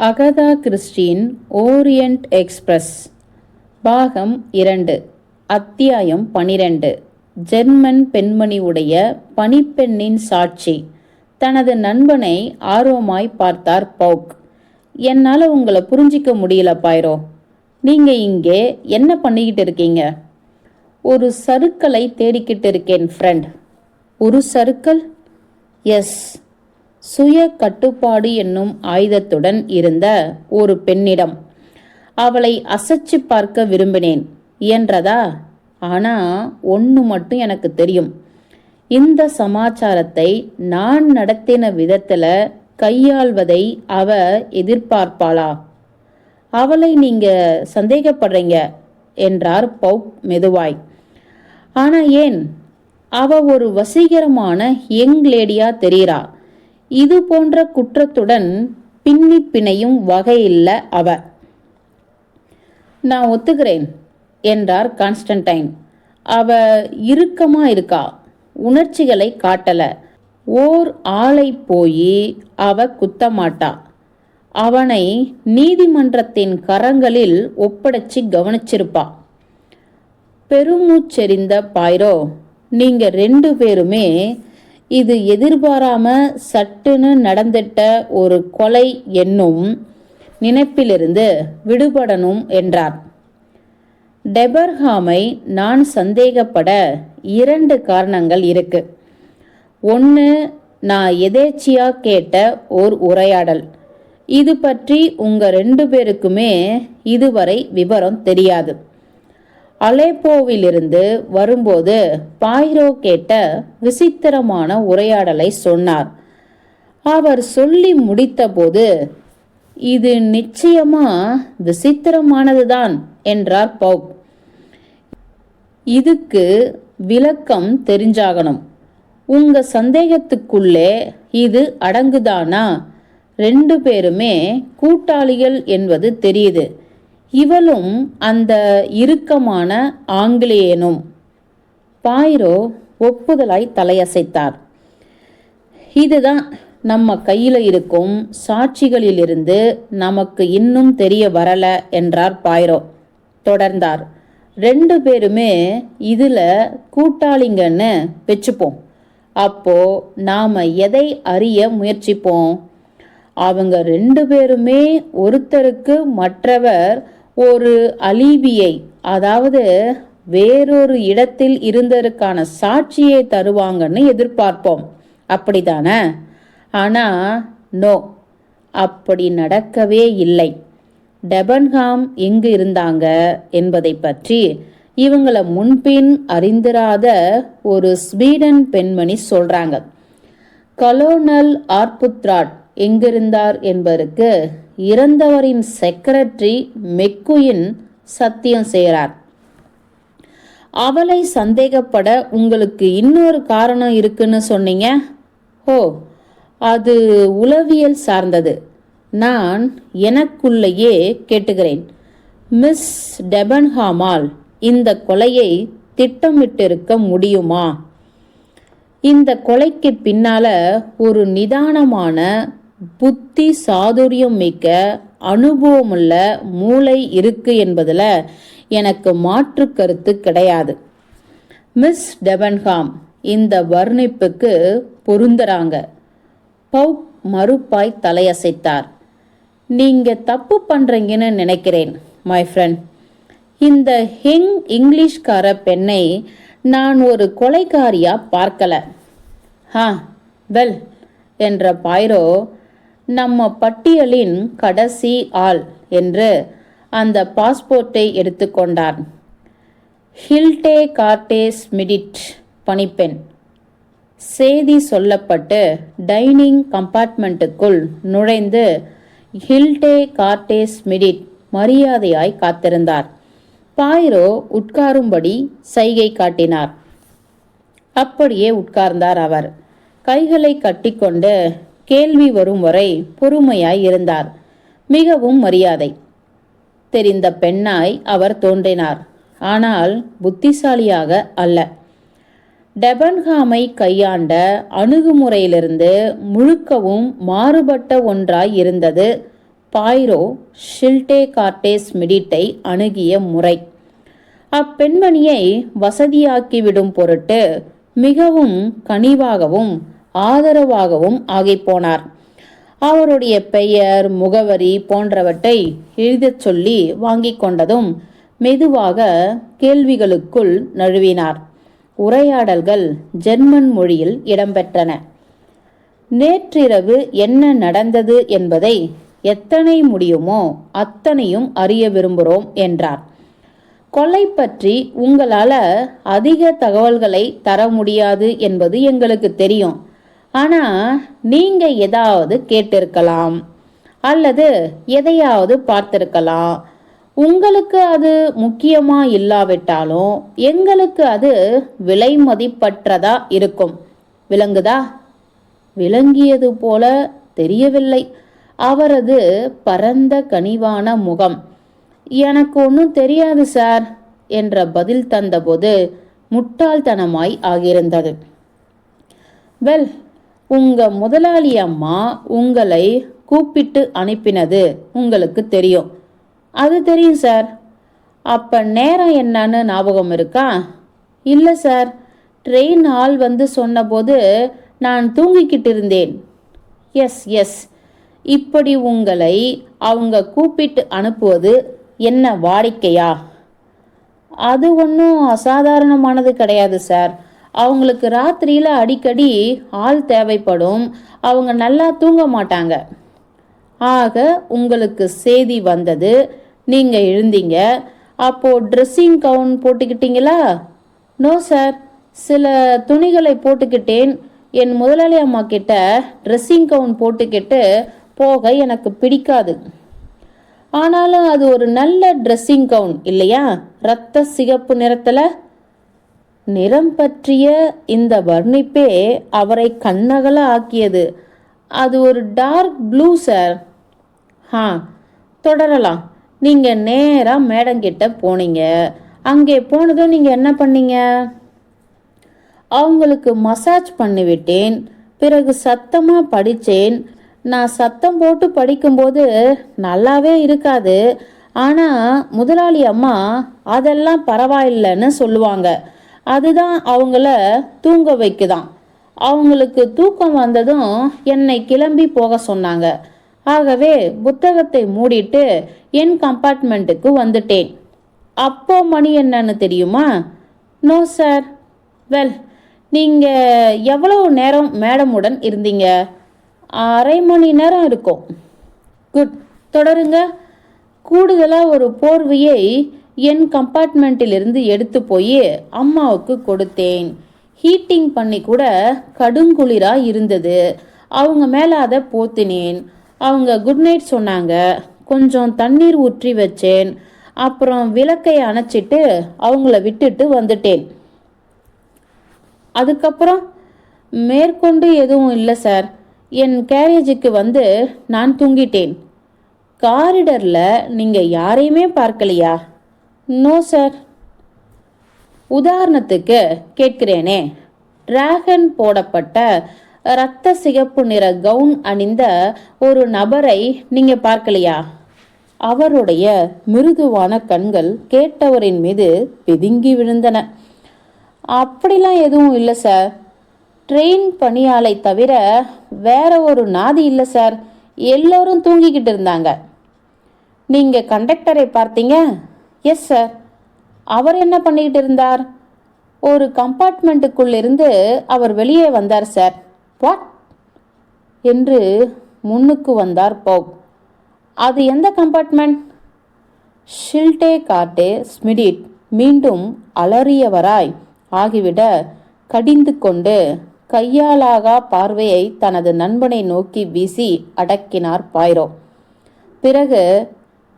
Agatha கிறிஸ்டியின் Orient express பாகம் 2 அத்தியாயம் 12 German பெண்மணி உடைய பணிப்பெண்ணின் சாட்சி. தனது நண்பனை ஆர்வமாய் பார்த்தார் பவுக். என்னால் உங்களை புரிஞ்சிக்க முடியல பாய்ரோ. நீங்க இங்கே என்ன பண்ணிக்கிட்டு இருக்கீங்க? ஒரு சறுக்கலை தேடிக்கிட்டு இருக்கேன் ஃப்ரெண்ட். ஒரு சறுக்கல்? எஸ். சுய கட்டுப்பாடு என்னும் ஆயுதத்துடன் இருந்த ஒரு பெண்ணிடம் அவளை அசைச்சு பார்க்க விரும்பினேன் என்றதா. ஆனா ஒன்று மட்டும் எனக்கு தெரியும். இந்த சமாச்சாரத்தை நான் நடத்தின விதத்துல கையாள்வதை அவ எதிர்பார்ப்பாளா? அவளை நீங்க சந்தேகப்படுறீங்க என்றார் பவுக் மெதுவாய். ஆனா ஏன்? அவ ஒரு வசீகரமான யங் லேடியா தெரிகிறா. இது போன்ற குற்றத்துடன் பின்னி பிணையும் வகையில்ல அவ. நான் ஒத்துக்கிறேன் என்றார் கான்ஸ்டன்டைன். அவ இறுக்கமா இருக்கா, உணர்ச்சிகளை காட்டல. ஓர் ஆளை போய் அவ குத்தமாட்டா. அவனை நீதிமன்றத்தின் கரங்களில் ஒப்படைச்சு கவனிச்சிருப்பா. பெருமூச்செறிந்த பாய்ரோ, நீங்க 2 பேருமே இது எதிர்பாராம சட்டுன்னு நடந்துட்ட ஒரு கொலை என்னும் நினைப்பிலிருந்து விடுபடணும் என்றார். டெபர்ஹாமை நான் சந்தேகப்பட 2 காரணங்கள் இருக்கு. ஒன்று, நான் எதேச்சியா கேட்ட ஓர் உரையாடல். இது பற்றி உங்க 2 பேருக்குமே இதுவரை விவரம் தெரியாது. அலேப்போவிலிருந்து வரும்போது பாய்ரோ கேட்ட விசித்திரமான உரையாடலை சொன்னார். அவர் சொல்லி முடித்தபோது, இது நிச்சயமா விசித்திரமானதுதான் என்றார் பவுக். இதுக்கு விளக்கம் தெரிஞ்சாகணும். உங்க சந்தேகத்துக்குள்ளே இது அடங்குதானா? 2 பேருமே கூட்டாளிகள் என்பது தெரியுது. இவளும் அந்த இறுக்கமான ஆங்கிலேயனும். பாய்ரோ ஒப்புதலாய் தலையசைத்தார். இதுதான் நம்ம கையில இருக்கும் சாட்சிகளிலிருந்து நமக்கு இன்னும் தெரிய வரல என்றார் பாய்ரோ. தொடர்ந்தார். 2 பேருமே இதுல கூட்டாளிங்கன்னு வச்சுப்போம். அப்போ நாம எதை அறிய முயற்சிப்போம்? அவங்க 2 பேருமே ஒருத்தருக்கு மற்றவர் ஒரு அலீபியை, அதாவது வேறொரு இடத்தில் இருந்ததற்கான சாட்சியை தருவாங்கன்னு எதிர்பார்ப்போம். அப்படிதானே? ஆனா நோ, அப்படி நடக்கவே இல்லை. டெபன்ஹாம் எங்கு இருந்தாங்க என்பதை பற்றி இவங்களை முன்பின் அறிந்திராத ஒரு ஸ்வீடன் பெண்மணி சொல்றாங்க. கலோனல் ஆர்புத்ராட் எங்கிருந்தார் என்பதற்கு இறந்தவரின் செக்ரட்டரி மெக்குயின் சத்தியம் செய்கிறார். அவளை சந்தேகப்பட உங்களுக்கு இன்னொரு காரணம் இருக்குன்னு சொன்னீங்க. ஓ, அது உளவியல் சார்ந்தது. நான் எனக்குள்ளேயே கேட்டுக்கிறேன், மிஸ் டெபன்ஹாமால் இந்த கொலையை திட்டமிட்டிருக்க முடியுமா? இந்த கொலைக்கு பின்னால ஒரு நிதானமான, புத்தி சாதுரியம் மிக்க, அனுபவமுள்ள மூளை இருக்கு என்பதுல எனக்கு மாற்று கருத்து கிடையாது. மிஸ் டெபன்ஹாம் இந்த வர்ணிப்புக்கு பொருந்தறாங்க. பவுக் மறுப்பாய் தலையசைத்தார். நீங்க தப்பு பண்றீங்கன்னு நினைக்கிறேன் மை ஃப்ரெண்ட். இந்த யங் இங்கிலீஷ்கார பெண்ணை நான் ஒரு கொலைகாரியா பார்க்கல. வெல் என்ற பாய்ரோ நம்ம பட்டியலின் கடைசி ஆள் என்று அந்த பாஸ்போர்ட்டை எடுத்துக்கொண்டார். ஹில்டே கார்டே ஸ்மிடிட் பணிப்பெண். செய்தி சொல்லப்பட்டு டைனிங் கம்பார்ட்மெண்ட்டுக்குள் நுழைந்து ஹில்டே கார்டே ஸ்மிடிட் மரியாதையாய் காத்திருந்தார். பாய்ரோ உட்காரும்படி சைகை காட்டினார். அப்படியே உட்கார்ந்தார் அவர். கைகளை கட்டிக்கொண்டு கேள்வி வரும் வரை பொறுமையாய் இருந்தார். மிகவும் மரியாதை தெரிந்த பெண்ணாய் அவர் தோன்றினார். ஆனால் புத்திசாலியாக அல்ல. டெபன்ஹாமை கையாண்ட அணுகுமுறையிலிருந்து முழுக்கவும் மாறுபட்ட ஒன்றாய் இருந்தது பாய்ரோ ஷில்டே கார்டே ஸ்மிடிட்டை அணுகிய முறை. அப்பெண்மணியை வசதியாக்கிவிடும் பொருட்டு மிகவும் கனிவாகவும் ஆதரவாகவும் ஆகிப்போனார். அவருடைய பெயர், முகவரி போன்றவற்றை எழுதச் சொல்லி வாங்கிக் கொண்டதும் மெதுவாக கேள்விகளுக்குள் நழுவினார். உரையாடல்கள் ஜெர்மன் மொழியில் இடம்பெற்றன. நேற்றிரவு என்ன நடந்தது என்பதை எத்தனை முடியுமோ அத்தனையும் அறிய விரும்புகிறோம் என்றார். கொலை பற்றி உங்களால் அதிக தகவல்களை தர முடியாது என்பது எங்களுக்கு தெரியும். ஆனால் நீங்கள் ஏதாவது கேட்டிருக்கலாம் அல்லது எதையாவது பார்த்திருக்கலாம். உங்களுக்கு அது முக்கியமா இல்லாவிட்டாலும் எங்களுக்கு அது விலை மதிப்பற்றதா இருக்கும். விளங்குதா? விளங்கியது போல தெரியவில்லை அவரது பரந்த கனிவான முகம். எனக்கு ஒன்றும் தெரியாது சார் என்ற பதில் தந்தபோது முட்டாள்தனமாய் ஆகியிருந்தது. வெல், உங்க முதலாளி அம்மா உங்களை கூப்பிட்டு அனுப்பினது உங்களுக்கு தெரியும். அது தெரியும் சார். அப்போ நேரம் என்னன்னு ஞாபகம் இருக்கா? இல்லை சார், ட்ரெயின் ஆள் வந்து சொன்னபோது நான் தூங்கிக்கிட்டு இருந்தேன். Yes yes. இப்படி உங்களை அவங்க கூப்பிட்டு அனுப்புவது என்ன வாடிக்கையா? அது ஒன்றும் அசாதாரணமானது கிடையாது சார். அவங்களுக்கு ராத்திரியில் அடிக்கடி ஆள் தேவைப்படும். அவங்க நல்லா தூங்க மாட்டாங்க. ஆக உங்களுக்கு செய்தி வந்தது, நீங்கள் எழுந்தீங்க. அப்போது ட்ரெஸ்ஸிங் கவுன் போட்டுக்கிட்டீங்களா? நோ சார், சில துணிகளை போட்டுக்கிட்டேன். என் முதலாளி அம்மா கிட்ட ட்ரெஸ்ஸிங் கவுன் போட்டுக்கிட்டு போக எனக்கு பிடிக்காது. ஆனாலும் அது ஒரு நல்ல ட்ரெஸ்ஸிங் கவுன் இல்லையா? இரத்த சிகப்பு நிறத்தில். நிறம் பற்றிய இந்த வர்ணிப்பே அவரை கண்ணகல ஆக்கியது. அது ஒரு டார்க் ப்ளூ சார். தொடரலாம். நீங்கள் நேராக மேடங்கிட்ட போனீங்க. அங்கே போனதும் நீங்கள் என்ன பண்ணீங்க? அவங்களுக்கு மசாஜ் பண்ணிவிட்டேன். பிறகு சத்தமாக படித்தேன். நான் சத்தம் போட்டு படிக்கும்போது நல்லாவே இருக்காது. ஆனால் முதலாளி அம்மா அதெல்லாம் பரவாயில்லைன்னு சொல்லுவாங்க. அதுதான் அவங்கள தூங்க வைக்குதான். அவங்களுக்கு தூக்கம் வந்ததும் என்னை கிளம்பி போக சொன்னாங்க. ஆகவே புத்தகத்தை மூடிட்டு என் கம்பார்ட்மெண்ட்டுக்கு வந்துட்டேன். அப்போ மணி என்னன்னு தெரியுமா? No sir. வெல், நீங்கள் எவ்வளவு நேரம் மேடமுடன் இருந்தீங்க? அரை மணி நேரம் இருக்கும். குட், தொடருங்க. கூடுதலாக ஒரு போர்வையை என் கம்பார்ட்மெண்ட்டிலிருந்து எடுத்து போய் அம்மாவுக்கு கொடுத்தேன். ஹீட்டிங் பண்ணி கூட கடுங்குளிராக இருந்தது. அவங்க மேலே அதை போத்தினேன். அவங்க குட் நைட் சொன்னாங்க. கொஞ்சம் தண்ணீர் ஊற்றி வச்சேன். அப்புறம் விளக்கை அணைச்சிட்டு அவங்கள விட்டுட்டு வந்துட்டேன். அதுக்கப்புறம் மேற்கொண்டு எதுவும் இல்லை சார். என் கேரேஜுக்கு வந்து நான் தூங்கிட்டேன். காரிடரில் நீங்கள் யாரையுமே பார்க்கலையா? No sir. உதாரணத்துக்கு கேட்கிறேனே, டிராகன் போடப்பட்ட இரத்த சிகப்பு நிற கவுன் அணிந்த ஒரு நபரை நீங்கள் பார்க்கலையா? அவருடைய மிருதுவான கண்கள் கேட்டவரின் மீது பிதுங்கி விழுந்தன. அப்படிலாம் எதுவும் இல்லை சார். ட்ரெயின் பணியாளை தவிர வேற ஒரு நாதி இல்லை சார். எல்லோரும் தூங்கிக்கிட்டு இருந்தாங்க. நீங்கள் கண்டக்டரை பார்த்தீங்க? Yes sir. அவர் என்ன பண்ணிக்கிட்டு இருந்தார்? ஒரு கம்பார்ட்மெண்ட்டுக்குள்ளிருந்து அவர் வெளியே வந்தார் சார். வாட் என்று முன்னுக்கு வந்தார் பவுப். அது எந்த கம்பார்ட்மெண்ட்? ஷில்டே கார்டே ஸ்மிடிட் மீண்டும் அலறியவராய் ஆகிவிட கடிந்து கொண்டு கையாலாகா பார்வையை தனது நண்பனை நோக்கி வீசி அடக்கினார் பாய்ரோ. பிறகு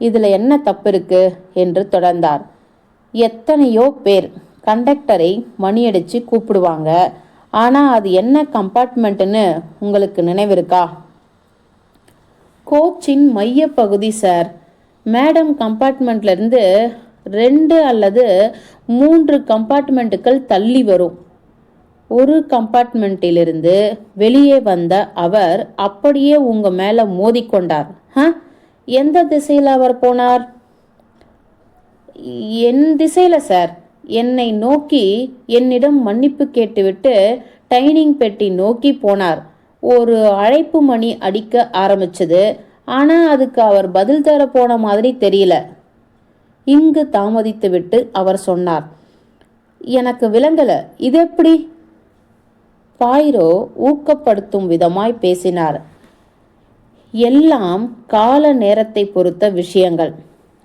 இதில் என்ன தப்பு இருக்கு என்று தொடர்ந்தார். எத்தனையோ பேர் கண்டக்டரை மணியடிச்சு கூப்பிடுவாங்க. ஆனால் அது என்ன கம்பார்ட்மெண்ட்டுன்னு உங்களுக்கு நினைவிருக்கா? கோச்சின் மைய பகுதி சார். மேடம் கம்பார்ட்மெண்ட்லேருந்து 2 அல்லது 3 கம்பார்ட்மெண்ட்டுகள் தள்ளி வரும். ஒரு கம்பார்ட்மெண்ட்டிலிருந்து வெளியே வந்த அவர் அப்படியே உங்கள் மேலே மோதிக்கொண்டார். எந்த திசையில் அவர் போனார்? என் திசையில சார். என்னை நோக்கி என்னிடம் மன்னிப்பு கேட்டுவிட்டு டைனிங் பெட்டி நோக்கி போனார். ஒரு அழைப்பு மணி அடிக்க ஆரம்பிச்சது. ஆனால் அதுக்கு அவர் பதில் தர போன மாதிரி தெரியல. இங்கு தாமதித்துவிட்டு அவர் சொன்னார், எனக்கு விளங்கல, இது எப்படி? பாயிரோ ஊக்கப்படுத்தும் விதமாய் பேசினார். எல்லாம் கால நேரத்தை பொறுத்த விஷயங்கள்.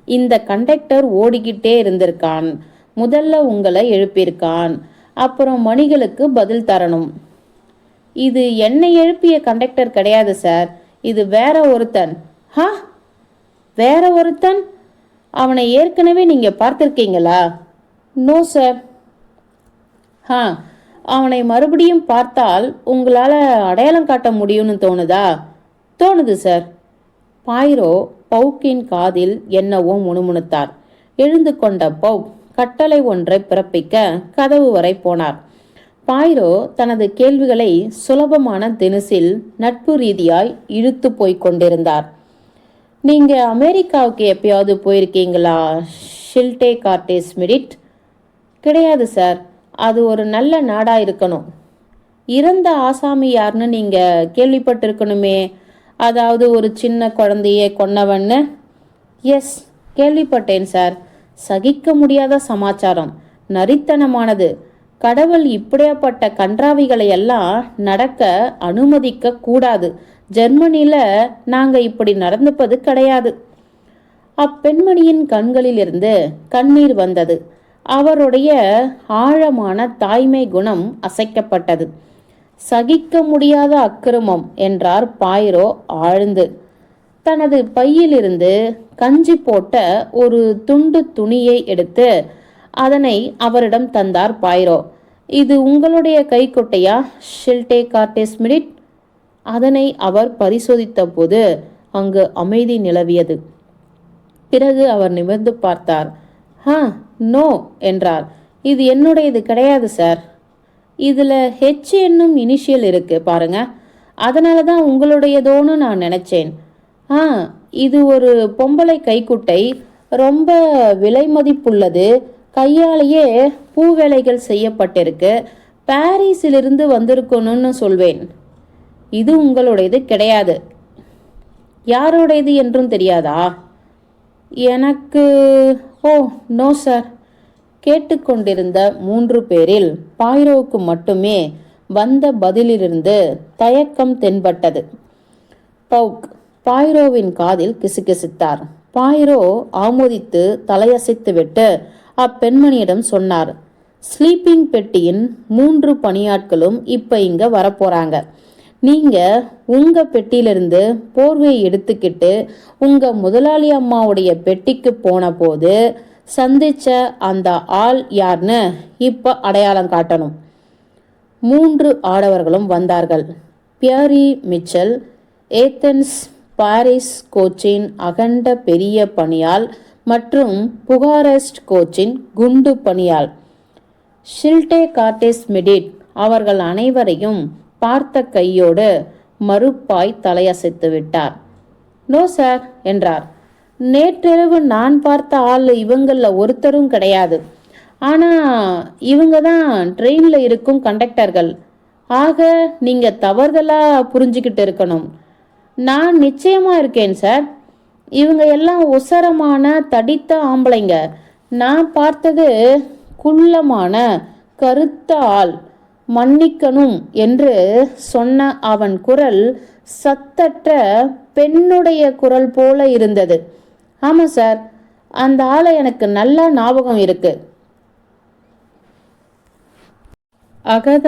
இந்த கண்டக்டர் ஓடிக்கிட்டே இருந்திருக்கான். முதல்ல உங்களை எழுப்பியிருக்கான். அப்புறம் மணிகளுக்கு பதில் தரணும். இது என்னை எழுப்பிய கண்டக்டர் கிடையாது சார். இது வேற ஒருத்தன். ஹா, வேற ஒருத்தன்? அவனை ஏற்கனவே நீங்க பார்த்திருக்கீங்களா? No sir. ஹா, அவனை மறுபடியும் பார்த்தால் உங்களால அடையாளம் காட்ட முடியும்னு தோணுதா? தோணுது சார். பாயிரோ பவுக்கின் காதில் என்னவோ முணுமுணுத்தார். எழுந்து கொண்ட பவுக் கட்டளை ஒன்றை பிறப்பிக்க கதவு வரை போனார். பாயிரோ தனது கேள்விகளை சுலபமான தினுசில் நட்பு ரீதியாய் இழுத்து போய் கொண்டிருந்தார். நீங்க அமெரிக்காவுக்கு எப்பயாவது போயிருக்கீங்களா ஷில்டே கார்டேஸ் மிடிட்? கிடையாது சார். அது ஒரு நல்ல நாடா இருக்கணும். இறந்த ஆசாமி யாருன்னு நீங்க கேள்விப்பட்டிருக்கணுமே. அதாவது ஒரு சின்ன குழந்தைய கொன்னவன்னு. எஸ், கேள்விப்பட்டேன் சார். சகிக்க முடியாத சமாச்சாரம். நரித்தனமானது. கடவுள் இப்படியாப்பட்ட கன்றாவிகளை எல்லாம் நடக்க அனுமதிக்க கூடாது. ஜெர்மனியில நாங்க இப்படி நடந்துப்பது கிடையாது. அப்பெண்மணியின் கண்களிலிருந்து கண்ணீர் வந்தது. அவருடைய ஆழமான தாய்மை குணம் அசைக்கப்பட்டது. சகிக்க முடியாத அக்கிரமம் என்றார் பாயிரோ ஆழ்ந்து. தனது பையிலிருந்து கஞ்சி போட்ட ஒரு துண்டு துணியை எடுத்து அதனை அவரிடம் தந்தார் பாயிரோ. இது உங்களுடைய கைக்குட்டையா ஷில்டே கார்டேஸ் மிடிட்? அதனை அவர் பரிசோதித்த போது அங்கு அமைதி நிலவியது. பிறகு அவர் நிமிர்ந்து பார்த்தார். நோ என்றார். இது என்னுடையது கிடையாது சார். இதுல ஹெச் என்னும் இனிஷியல் இருக்கு பாருங்க. அதனால தான் உங்களுடையதோன்னு நான் நினைச்சேன். இது ஒரு பொம்பளை கைக்குட்டை. ரொம்ப விலை மதிப்புள்ளது. கையாலேயே பூவேலைகள் செய்யப்பட்டிருக்கு. பாரிஸிலிருந்து வந்திருக்கணும்னு சொல்வேன். இது உங்களுடையது கிடையாது. யாருடையது என்றும் தெரியாதா? எனக்கு நோ சார். கேட்டுக்கொண்டிருந்த 3 பேரில் பாயிரோவுக்கு மட்டுமே வந்த பதிலிலிருந்து தயக்கம் தென்பட்டது. பவுக் பாயிரோவின் காதில் கிசுகிசுத்தார். பாயிரோ ஆமோதித்து தலையசைத்துவிட்டு அப்பெண்மணியிடம் சொன்னார், ஸ்லீப்பிங் பெட்டியின் 3 பணியாட்களும் இப்ப இங்க வரப்போறாங்க. நீங்க உங்க பெட்டியிலிருந்து போர்வையை எடுத்துக்கிட்டு உங்க முதலாளி அம்மாவுடைய பெட்டிக்கு போன போது சந்திச்ச அந்த ஆள் யார்னு இப்ப அடையாளம் காட்டணும். 3 ஆடவர்களும் வந்தார்கள். பியரி மிச்சல், ஏத்தன்ஸ் பாரிஸ் கோச்சின் அகண்ட பெரிய பணியாள் மற்றும் புகாரெஸ்ட் கோச்சின் குண்டு பணியாள். ஷில்டே கார்டேஸ் மிடிட் அவர்கள் அனைவரையும் பார்த்த கையோடு மறுப்பாய் தலையசைத்து விட்டார். நோ சார் என்றார். நேற்றிரவு நான் பார்த்த ஆள் இவங்கள ஒருத்தரும் கிடையாது. ஆனா இவங்க தான் ட்ரெயின்ல இருக்கும் கண்டக்டர்கள். ஆக நீங்க தவறுதலா புரிஞ்சுக்கிட்டு இருக்கணும். நான் நிச்சயமா இருக்கேன் சார். இவங்க எல்லாம் உசரமான தடித்த ஆம்பளைங்க. நான் பார்த்தது குள்ளமான கருத்த ஆள். மன்னிக்கணும் என்று சொன்ன அவன் குரல் சத்தற்ற பெண்ணுடைய குரல் போல இருந்தது. ஆமா சார், அந்த ஆளை எனக்கு நல்லா ஞாபகம் இருக்கு. அகத